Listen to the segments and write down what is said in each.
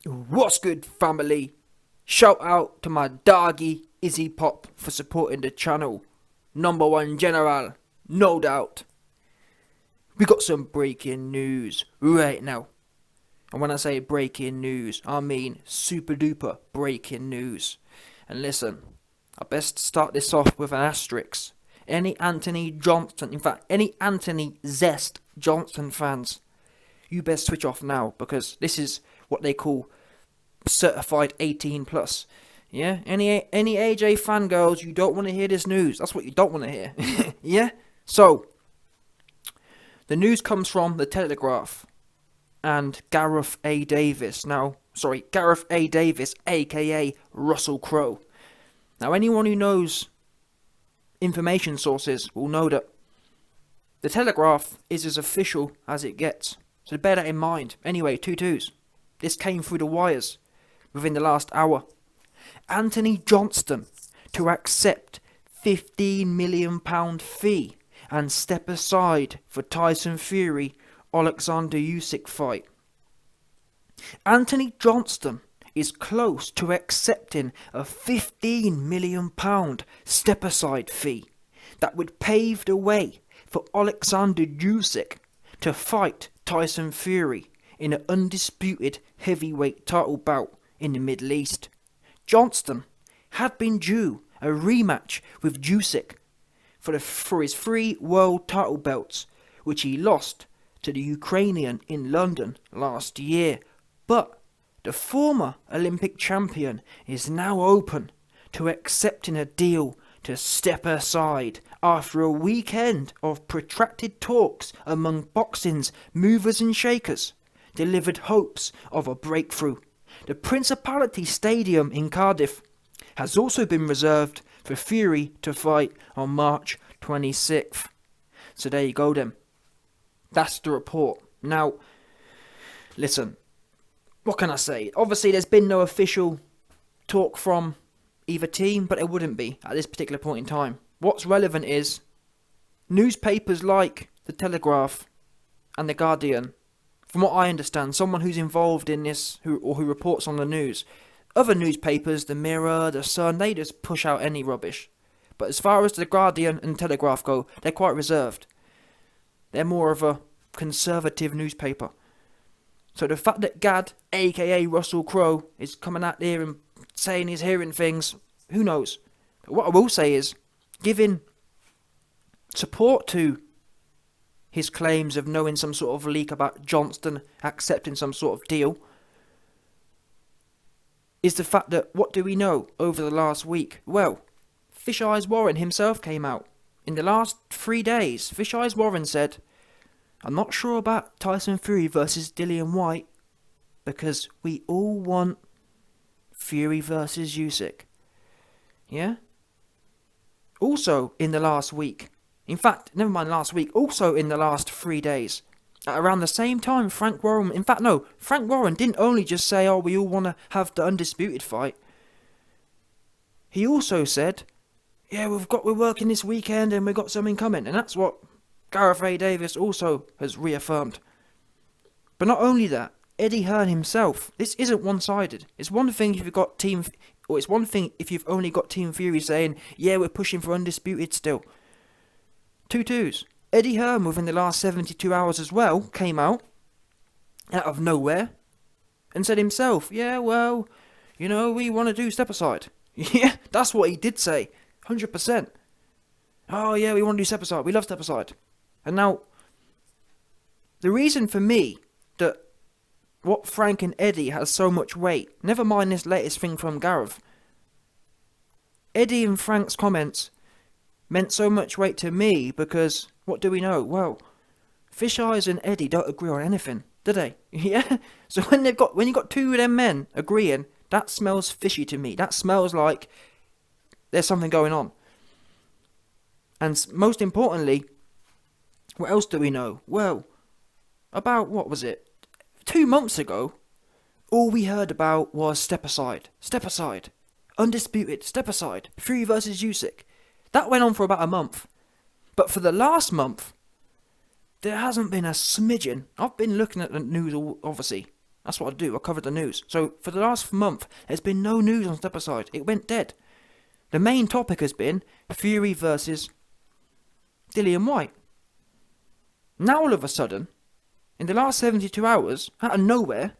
What's good, family? Shout out to my doggy Izzy Pop for supporting the channel. Number one general, no doubt. We got some breaking news right now. And when I say breaking news, I mean super duper breaking news. And listen, I best start this off with an asterisk. Any Anthony Johnson, in fact, any Anthony Zest Johnson fans, you best switch off now, because this is what they call certified 18 plus. Yeah, any AJ fangirls, you don't want to hear this news. That's what you don't want to hear. Yeah. So the news comes from the Telegraph and Gareth A. Davis. Gareth A. Davis, aka Russell Crowe. Now, anyone who knows information sources will know that the Telegraph is as official as it gets. So bear that in mind. Anyway, two twos. This came through the wires within the last hour. Anthony Johnston to accept £15 million fee and step aside for Tyson Fury Alexander Usyk fight. Anthony Johnston is close to accepting a £15 million step aside fee that would pave the way for Alexander Usyk to fight Tyson Fury in an undisputed heavyweight title bout in the Middle East. Johnston had been due a rematch with Usyk for his 3 world title belts, which he lost to the Ukrainian in London last year. But the former Olympic champion is now open to accepting a deal to step aside after a weekend of protracted talks among boxing's movers and shakers delivered hopes of a breakthrough. The Principality Stadium in Cardiff has also been reserved for Fury to fight on March 26th. So there you go then. That's the report. Now, listen, what can I say? Obviously, there's been no official talk from either team, but it wouldn't be at this particular point in time. What's relevant is newspapers like the Telegraph and the Guardian. From what I understand, someone who's involved in this who reports on the news. Other newspapers, the Mirror, the Sun, they just push out any rubbish. But as far as the Guardian and Telegraph go, they're quite reserved. They're more of a conservative newspaper. So the fact that Gad, aka Russell Crowe, is coming out there and saying he's hearing things, who knows? But what I will say is, giving support to his claims of knowing some sort of leak about Johnston accepting some sort of deal, is the fact that, what do we know over the last week? Well, Fish Eyes Warren himself came out. In the last 3 days, Fish Eyes Warren said, I'm not sure about Tyson Fury versus Dillian White, because we all want Fury versus Usyk. Yeah? Also, in the last week, in fact, never mind last week, also in the last 3 days, at around the same time, Frank Warren didn't only just say, oh, we all want to have the undisputed fight. He also said, yeah, we're working this weekend and we've got something coming. And that's what Gareth A. Davis also has reaffirmed. But not only that, Eddie Hearn himself, this isn't one-sided. It's one thing if you've only got Team Fury saying, yeah, we're pushing for undisputed still. 2 twos. Eddie Hearn, within the last 72 hours as well, came out of nowhere and said himself, yeah, well, we want to do step aside. Yeah, that's what he did say. 100%. Oh, yeah, we want to do step aside. We love step aside. And now, the reason for me that what Frank and Eddie has so much weight, never mind this latest thing from Gareth, Eddie and Frank's comments meant so much weight to me because, what do we know? Well, Fish Eyes and Eddie don't agree on anything, do they? Yeah? So when you got 2 of them men agreeing, that smells fishy to me. That smells like there's something going on. And most importantly, what else do we know? Well, about, 2 months ago, all we heard about was step aside, undisputed, step aside, Fury versus Usyk. That went on for about a month. But for the last month, there hasn't been a smidgen. I've been looking at the news, obviously, That's what I do. I cover the news. So for the last month, there's been no news on Step Aside. It went dead. The main topic has been Fury versus Dillian White. Now all of a sudden, in the last 72 hours, out of nowhere,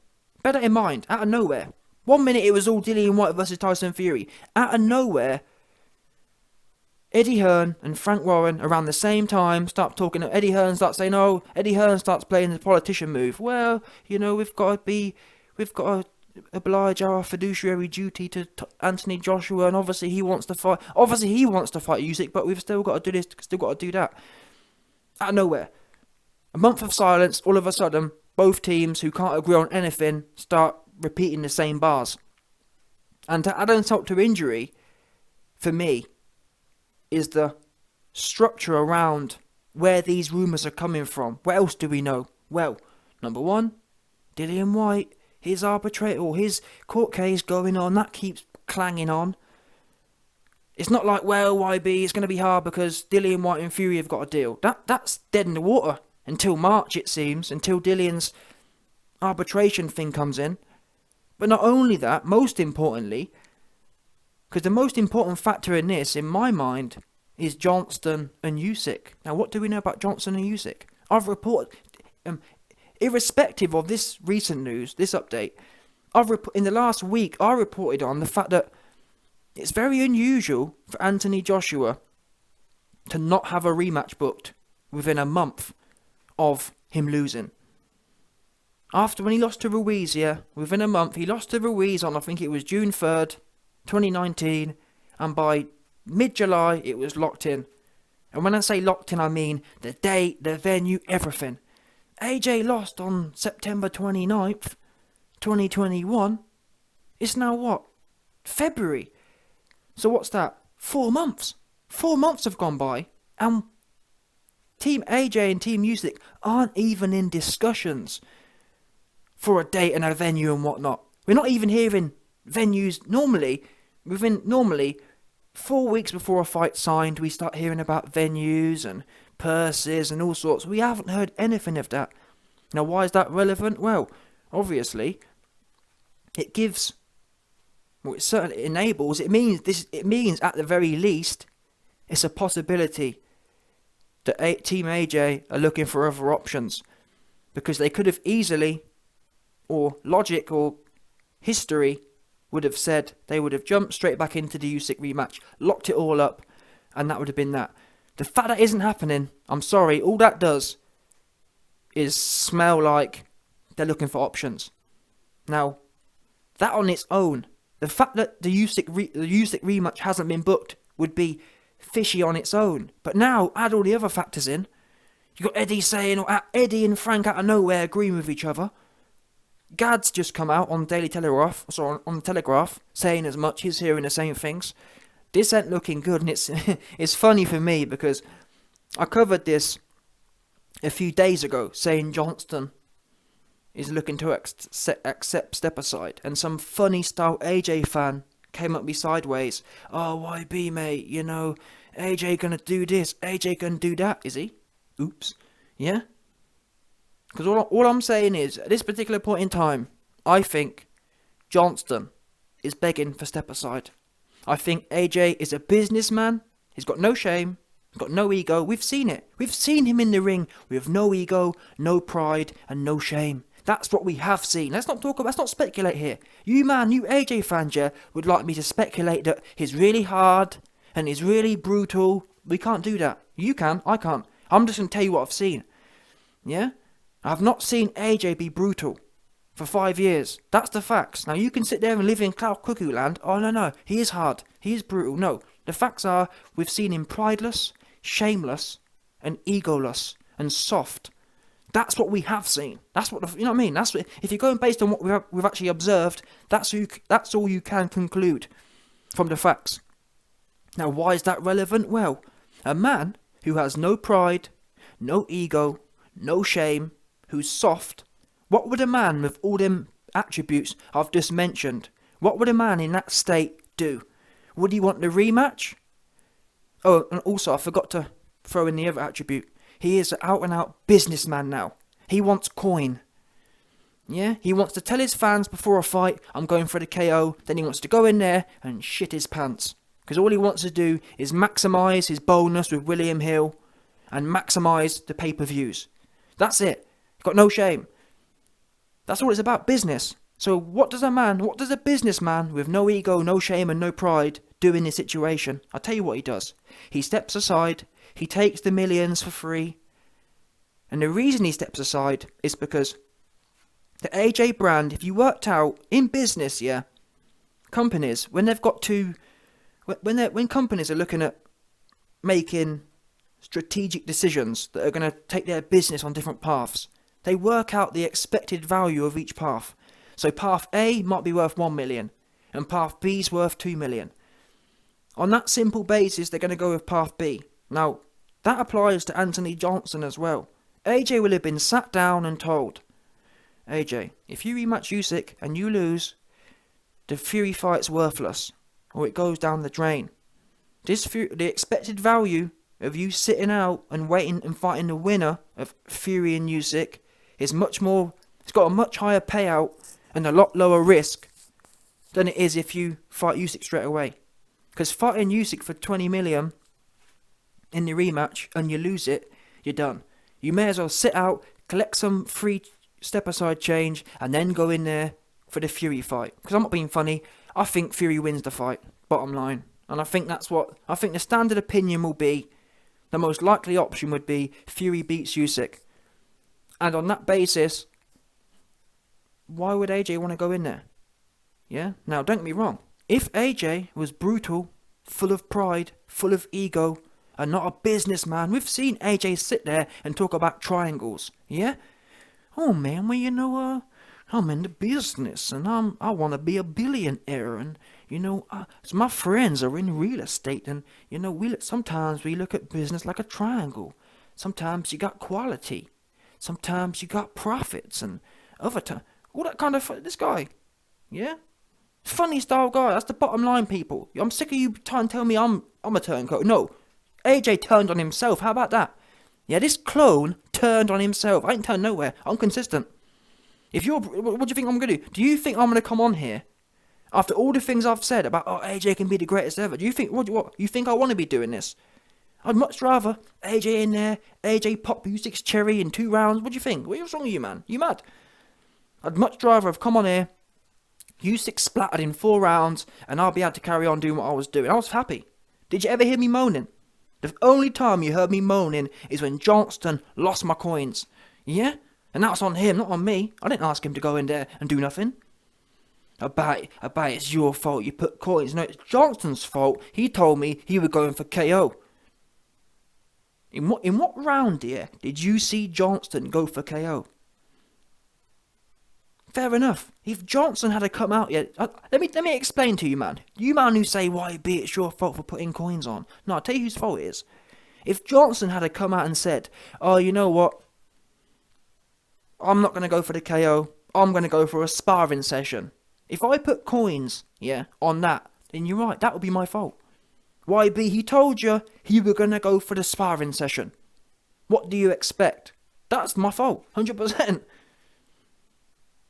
bear that in mind, out of nowhere, 1 minute it was all Dillian White versus Tyson Fury. Out of nowhere, Eddie Hearn and Frank Warren around the same time start talking. Eddie Hearn starts saying, "Oh," Eddie Hearn starts playing the politician move. Well, we've got to oblige our fiduciary duty to Anthony Joshua, and obviously he wants to fight. Obviously he wants to fight Usyk, but we've still got to do this, still got to do that. Out of nowhere, a month of silence. All of a sudden, both teams who can't agree on anything start repeating the same bars. And to add insult to injury, for me, is the structure around where these rumours are coming from. What else do we know? Well, number one, Dillian White, his arbitrator or his court case going on, that keeps clanging on. It's not like, well, YB, it's going to be hard because Dillian White and Fury have got a deal. That's dead in the water until March, it seems, until Dillian's arbitration thing comes in. But not only that, most importantly, because the most important factor in this, in my mind, is Johnston and Usyk. Now, what do we know about Johnston and Usyk? I've reported, irrespective of this recent news, this update, in the last week, I reported on the fact that it's very unusual for Anthony Joshua to not have a rematch booked within a month of him losing. After when he lost to Ruiz, within a month, he lost to Ruiz on, I think it was June 3rd, 2019, and by mid-July, it was locked in. And when I say locked in, I mean the date, the venue, everything. AJ lost on September 29th, 2021. It's now what? February. So what's that? 4 months. 4 months have gone by, and Team AJ and Team Usyk aren't even in discussions for a date and a venue and whatnot. We're not even hearing venues normally. Normally 4 weeks before a fight signed, we start hearing about venues and purses and all sorts. We haven't heard anything of that. Now, why is that relevant? Well, obviously, it certainly enables. It means at the very least, it's a possibility that Team AJ are looking for other options, because they could have easily, or logic or history would have said they would have jumped straight back into the Usyk rematch, locked it all up, and that would have been that. The fact that isn't happening, I'm sorry, all that does is smell like they're looking for options. Now, that on its own, the fact that the Usyk rematch hasn't been booked would be fishy on its own. But now, add all the other factors in. You got Eddie saying, or Eddie and Frank out of nowhere agreeing with each other. Gad's just come out on Daily Telegraph, on the Telegraph, saying as much. He's hearing the same things. This ain't looking good, and it's funny for me because I covered this a few days ago, saying Johnston is looking to accept Step Aside, and some funny style AJ fan came up me sideways. Oh, YB, mate, AJ gonna do this, AJ gonna do that, is he? Oops. Yeah? Because all I'm saying is, at this particular point in time, I think Johnston is begging for Step Aside. I think AJ is a businessman. He's got no shame. He's got no ego. We've seen it. We've seen him in the ring with no ego, no pride, and no shame. That's what we have seen. Let's not speculate here. You AJ fans, would like me to speculate that he's really hard and he's really brutal. We can't do that. You can. I can't. I'm just going to tell you what I've seen. Yeah? I've not seen AJ be brutal for 5 years. That's the facts. Now, you can sit there and live in cloud cuckoo land. Oh, no. He is hard. He is brutal. No. The facts are, we've seen him prideless, shameless, and egoless, and soft. That's what we have seen. That's what, you know what I mean? That's what, if you're going based on what we've actually observed, that's all you can conclude from the facts. Now, why is that relevant? Well, a man who has no pride, no ego, no shame, who's soft, what would a man with all them attributes I've just mentioned, what would a man in that state do? Would he want the rematch? Oh, and also I forgot to throw in the other attribute. He is an out-and-out businessman now. He wants coin. Yeah, he wants to tell his fans before a fight, I'm going for the KO. Then he wants to go in there and shit his pants. Because all he wants to do is maximise his bonus with William Hill and maximise the pay-per-views. That's it. Got no shame. That's all it's about, business. So what does a businessman with no ego, no shame and no pride do in this situation? I'll tell you what he does. He steps aside, he takes the millions for free. And the reason he steps aside is because the AJ brand, if you worked out in business, yeah, companies, when they've got to, when companies are looking at making strategic decisions that are going to take their business on different paths, they work out the expected value of each path. So path A might be worth 1 million and path B is worth 2 million. On that simple basis, they're going to go with path B. Now, that applies to Anthony Johnson as well. AJ will have been sat down and told, AJ, if you rematch USYK and you lose, the Fury fight's worthless, or it goes down the drain. The expected value of you sitting out and waiting and fighting the winner of Fury and USYK is much more. It's got a much higher payout and a lot lower risk than it is if you fight USYK straight away. Because fighting USYK for 20 million in the rematch and you lose it, you're done. You may as well sit out, collect some free step-aside change, and then go in there for the Fury fight. Because I'm not being funny, I think Fury wins the fight, bottom line. And I think the standard opinion will be, the most likely option would be Fury beats USYK. And on that basis, why would AJ want to go in there? Yeah? Now, don't get me wrong. If AJ was brutal, full of pride, full of ego, and not a businessman, we've seen AJ sit there and talk about triangles. Yeah? Oh man, well I'm in the business and I want to be a billionaire and so my friends are in real estate and sometimes we look at business like a triangle. Sometimes you got quality, sometimes you got profits and other time all that kind of this guy, yeah, funny style guy. That's the bottom line, people. I'm sick of you trying to tell me I'm a turncoat. No, AJ turned on himself. How about that? Yeah, this clone turned on himself. I ain't turned nowhere. I'm consistent. What do you think I'm going to do? Do you think I'm going to come on here after all the things I've said about, AJ can be the greatest ever? Do you think, what? You think I want to be doing this? I'd much rather AJ in there, AJ pop USYK's cherry in 2 rounds. What do you think? What's wrong with you, man? You mad? I'd much rather have come on here, USYK splattered in 4 rounds, and I'll be able to carry on doing what I was doing. I was happy. Did you ever hear me moaning? The only time you heard me moaning is when Johnston lost my coins. Yeah? And that's on him, not on me. I didn't ask him to go in there and do nothing. I bet it's your fault you put coins. No, it's Johnston's fault. He told me he was going for KO. In what round here did you see Johnston go for KO? Fair enough. If Johnson had come out yet, let me explain to you, man. You man who say, YB, it's your fault for putting coins on. No, I'll tell you whose fault it is. If Johnson had come out and said, oh, you know what? I'm not going to go for the KO. I'm going to go for a sparring session. If I put coins, on that, then you're right. That would be my fault. YB, he told you he was going to go for the sparring session. What do you expect? That's my fault. 100%.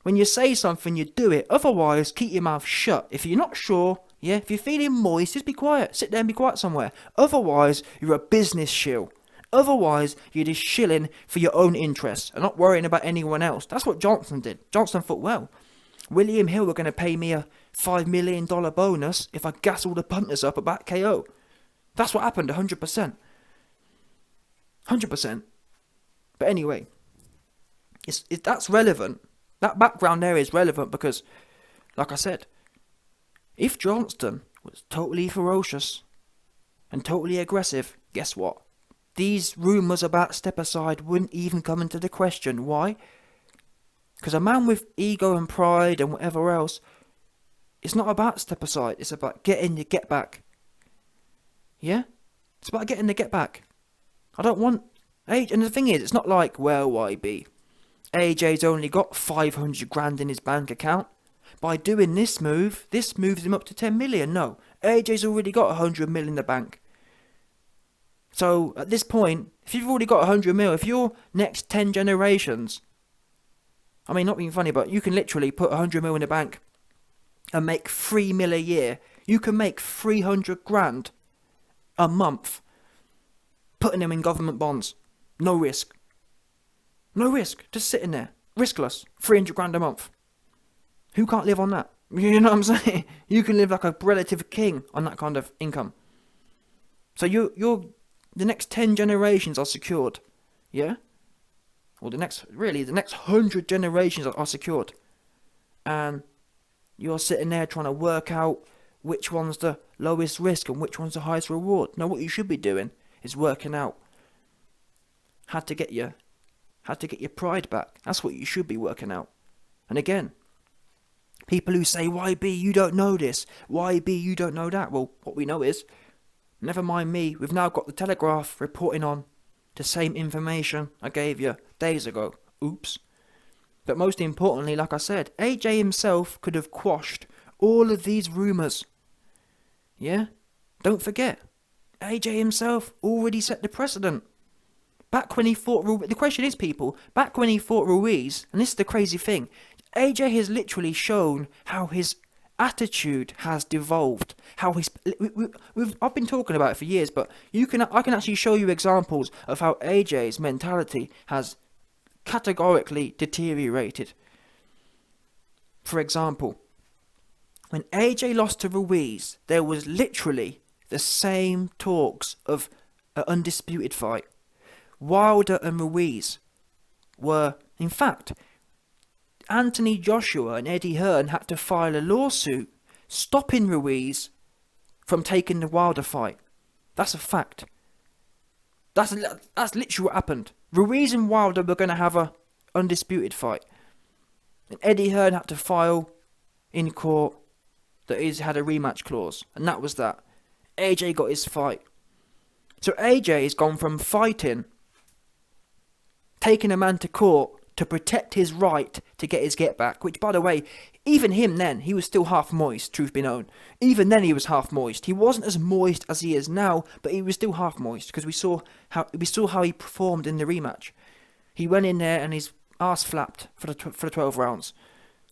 When you say something, you do it. Otherwise, keep your mouth shut. If you're not sure, if you're feeling moist, just be quiet. Sit there and be quiet somewhere. Otherwise, you're a business shill. Otherwise, you're just shilling for your own interests and not worrying about anyone else. That's what Johnson did. Johnson thought, well, William Hill were going to pay me a $5 million bonus if I gas all the punters up about KO. That's what happened, 100%. 100%. But anyway, that's relevant. That background there is relevant because, like I said, if Johnston was totally ferocious and totally aggressive, guess what? These rumours about step aside wouldn't even come into the question. Why? Because a man with ego and pride and whatever else, it's not about step aside. It's about getting your get back. Yeah? It's about getting the get back. I don't want... And the thing is, it's not like, well, YB... AJ's only got 500 grand in his bank account. By doing this moves him up to 10 million. No, AJ's already got 100 mil in the bank. So, at this point, if you've already got 100 mil, if your next 10 generations I mean, not being funny, but you can literally put 100 mil in the bank and make 3 mil a year. You can make 300 grand a month putting them in government bonds. No risk. No risk. Just sitting there. Riskless. 300 grand a month. Who can't live on that? You know what I'm saying? You can live like a relative king on that kind of income. So you're the next 10 generations are secured. Yeah? Or the next 100 generations are secured. And you're sitting there trying to work out which one's the lowest risk and which one's the highest reward. No, what you should be doing is working out how to get your pride back. That's what you should be working out. And again, people who say, YB, you don't know this. YB, you don't know that. Well, what we know is, never mind me, we've now got the Telegraph reporting on the same information I gave you days ago. Oops. But most importantly, like I said, AJ himself could have quashed all of these rumours. Yeah? Don't forget, AJ himself already set the precedent. Back when he fought the question is, people, back when he fought Ruiz, and this is the crazy thing, AJ has literally shown how his attitude has devolved. How I've been talking about it for years, but I can actually show you examples of how AJ's mentality has categorically deteriorated. For example, when AJ lost to Ruiz, there was literally the same talks of an undisputed fight. Wilder and Ruiz were, in fact, Anthony Joshua and Eddie Hearn had to file a lawsuit stopping Ruiz from taking the Wilder fight. That's a fact. That's literally what happened. Ruiz and Wilder were going to have a undisputed fight. And Eddie Hearn had to file in court that he's had a rematch clause. And that was that. AJ got his fight. So AJ has gone from fighting, taking a man to court to protect his right to get his get back, which, by the way, even him then, he was still half moist, truth be known. Even then he was half moist. He wasn't as moist as he is now, but he was still half moist, because we saw how he performed in the rematch. He went in there and his arse flapped for the 12 rounds.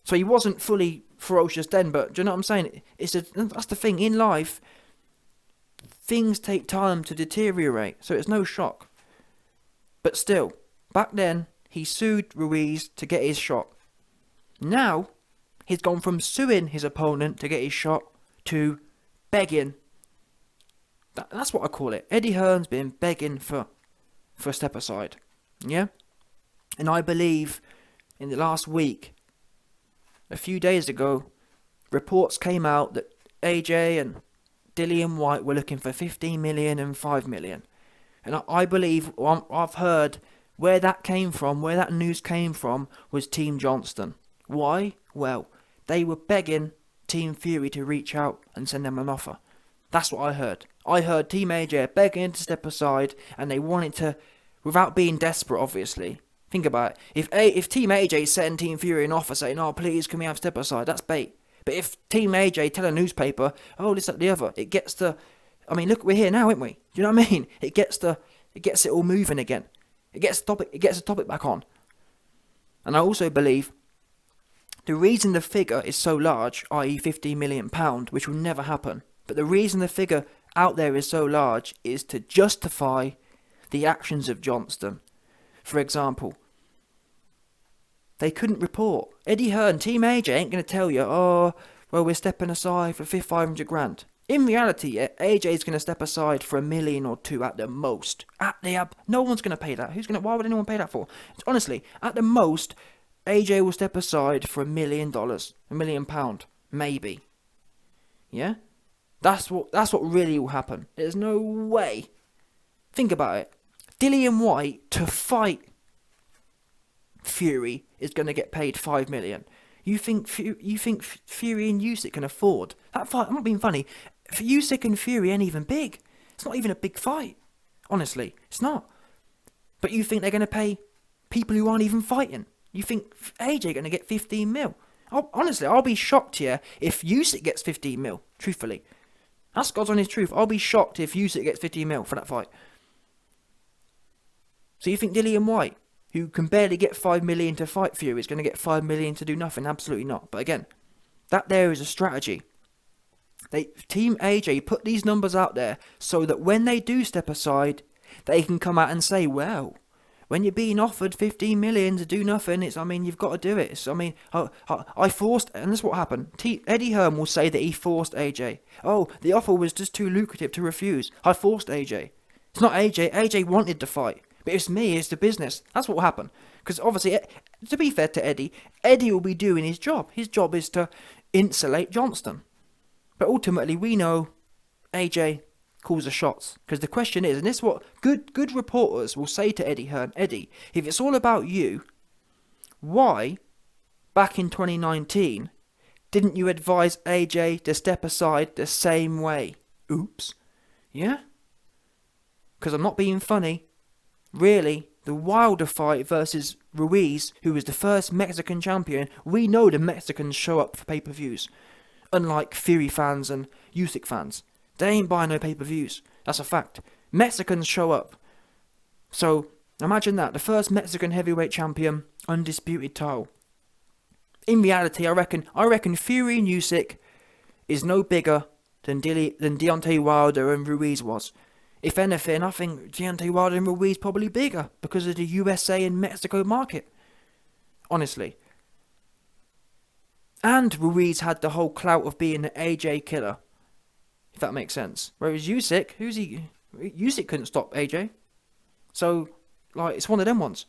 So he wasn't fully ferocious then, but do you know what I'm saying? That's the thing, in life, things take time to deteriorate, so it's no shock. But still, back then, he sued Ruiz to get his shot. Now, he's gone from suing his opponent to get his shot to begging. That's what I call it. Eddie Hearn's been begging for a step aside. Yeah? And I believe in the last week, a few days ago, reports came out that AJ and Dillian Whyte were looking for 15 million and 5 million. And I believe, I've heard, where that came from, where that news came from, was Team Johnston. Why? Well, they were begging Team Fury to reach out and send them an offer. That's what I heard. I heard Team AJ begging to step aside, and they wanted to, without being desperate, obviously. Think about it. If Team AJ send Team Fury an offer saying, "Oh, please, can we have step aside?" That's bait. But if Team AJ tell a newspaper, "Oh, this, that, the other," it gets the... I mean, look, we're here now, aren't we? Do you know what I mean? It gets it all moving again. It gets the topic back on. And I also believe the reason the figure is so large, i.e. £15 million, which will never happen, but the reason the figure out there is so large is to justify the actions of Johnston. For example, they couldn't report. Eddie Hearn, Team AJ ain't going to tell you, "Oh, well, we're stepping aside for 500 grand. In reality, AJ's going to step aside for $1 million or $2 at the most. No one's going to pay that. Why would anyone pay that for? Honestly, at the most, AJ will step aside for $1 million, £1 million, maybe. Yeah? That's what really will happen. There's no way. Think about it. Dillian Whyte to fight Fury is going to get paid $5 million. You think Fury and USYK can afford that fight? I'm not being funny. For USYK and Fury ain't even big. It's not even a big fight. Honestly, it's not. But you think they're going to pay people who aren't even fighting? You think AJ going to get 15 mil? Honestly, I'll be shocked here if USYK gets 15 mil. Truthfully, that's God's honest truth. I'll be shocked if USYK gets 15 mil for that fight. So you think Dillian Whyte who can barely get 5 million to fight Fury is going to get 5 million to do nothing. Absolutely not. But again, that there is a strategy. Team AJ put these numbers out there so that when they do step aside, they can come out and say, well, when you're being offered 15 million to do nothing, you've got to do it. I forced, and this is what happened. Eddie Hearn will say that he forced AJ. Oh, the offer was just too lucrative to refuse. I forced AJ. It's not AJ. AJ wanted to fight. But it's me, it's the business. That's what will happen. Because obviously, to be fair to Eddie, Eddie will be doing his job. His job is to insulate Johnston. But ultimately, we know AJ calls the shots. Because the question is, and this is what good reporters will say to Eddie Hearn, Eddie, if it's all about you, why, back in 2019, didn't you advise AJ to step aside the same way? Oops. Yeah? Because I'm not being funny. Really, the Wilder fight versus Ruiz, who was the first Mexican champion, we know the Mexicans show up for pay-per-views. Unlike Fury fans and USYK fans. They ain't buying no pay-per-views. That's a fact. Mexicans show up. So, imagine that. The first Mexican heavyweight champion, undisputed title. In reality, I reckon Fury and USYK is no bigger than Deontay Wilder and Ruiz was. If anything, I think Deontay Wilder and Ruiz probably bigger because of the USA and Mexico market. Honestly. And Ruiz had the whole clout of being an AJ killer. If that makes sense. Whereas USYK, USYK couldn't stop AJ. So, it's one of them ones.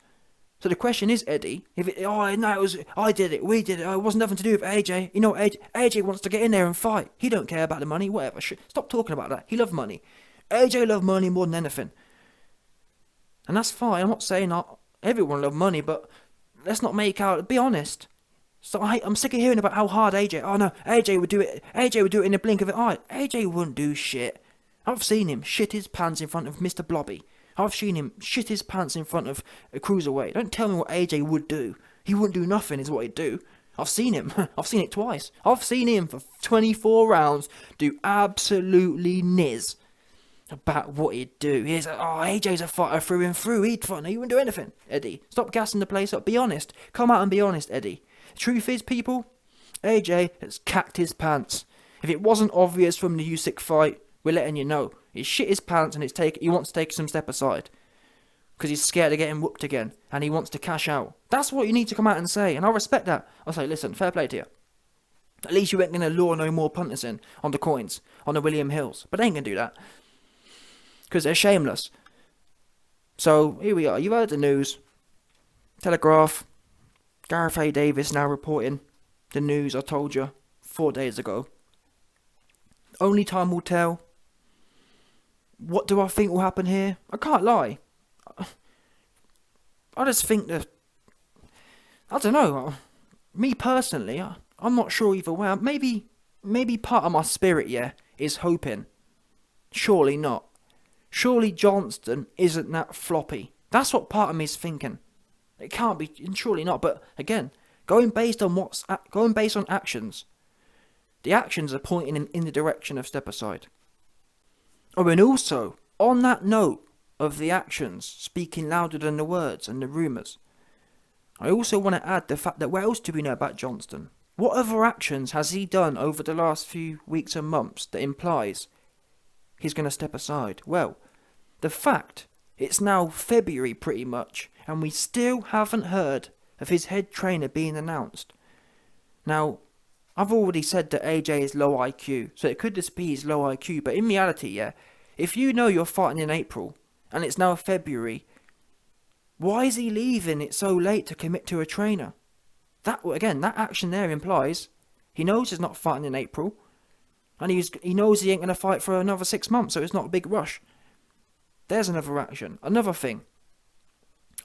So the question is, Eddie, I did it, we did it, it wasn't nothing to do with AJ. You know, AJ wants to get in there and fight. He don't care about the money, whatever. Stop talking about that. He loved money. AJ loved money more than anything. And that's fine. I'm not saying everyone loved money, but let's not make out, be honest. So I'm sick of hearing about how hard AJ would do it. AJ would do it in a blink of an eye. AJ wouldn't do shit. I've seen him shit his pants in front of Mr. Blobby. I've seen him shit his pants in front of a cruiserweight. Don't tell me what AJ would do. He wouldn't do nothing is what he'd do. I've seen him. I've seen it twice. I've seen him for 24 rounds do absolutely niz about what he'd do. He's AJ's a fighter through and through. He wouldn't do anything. Eddie, stop gassing the place up. Be honest. Come out and be honest, Eddie. The truth is, people, AJ has cacked his pants. If it wasn't obvious from the USYK fight, we're letting you know. He's shit his pants and he wants to take some step aside. Because he's scared of getting whooped again. And he wants to cash out. That's what you need to come out and say. And I respect that. I'll say, listen, fair play to you. At least you ain't going to lure no more punters in on the coins. On the William Hills. But they ain't going to do that. Because they're shameless. So, here we are. You've heard the news. Telegraph. Gareth A. Davis now reporting the news I told you 4 days ago. Only time will tell. What do I think will happen here? I can't lie. I just think that... I don't know. Me personally, I'm not sure either way. Maybe part of my spirit, is hoping. Surely not. Surely Johnston isn't that floppy. That's what part of me is thinking. It can't be, and surely not. But again, going based on actions. The actions are pointing in the direction of step aside. Oh, and also, on that note of the actions speaking louder than the words and the rumours, I also want to add the fact that what else do we know about Johnston? What other actions has he done over the last few weeks and months that implies he's going to step aside? Well, the fact it's now February pretty much, and we still haven't heard of his head trainer being announced. Now, I've already said that AJ is low IQ, so it could just be his low IQ, but in reality, if you know you're fighting in April, and it's now February, why is he leaving it so late to commit to a trainer? That action there implies he knows he's not fighting in April, and he knows he ain't going to fight for another 6 months, so it's not a big rush. There's another action. Another thing.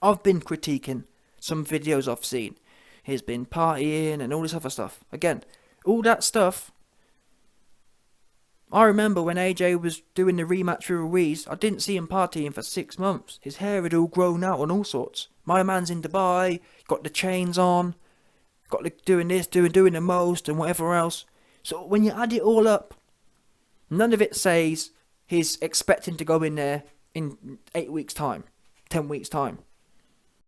I've been critiquing some videos I've seen. He's been partying and all this other stuff. Again, all that stuff. I remember when AJ was doing the rematch with Ruiz, I didn't see him partying for 6 months. His hair had all grown out and all sorts. My man's in Dubai, got the chains on, doing this, doing the most and whatever else. So when you add it all up, none of it says he's expecting to go in there in 8 weeks' time, 10 weeks' time.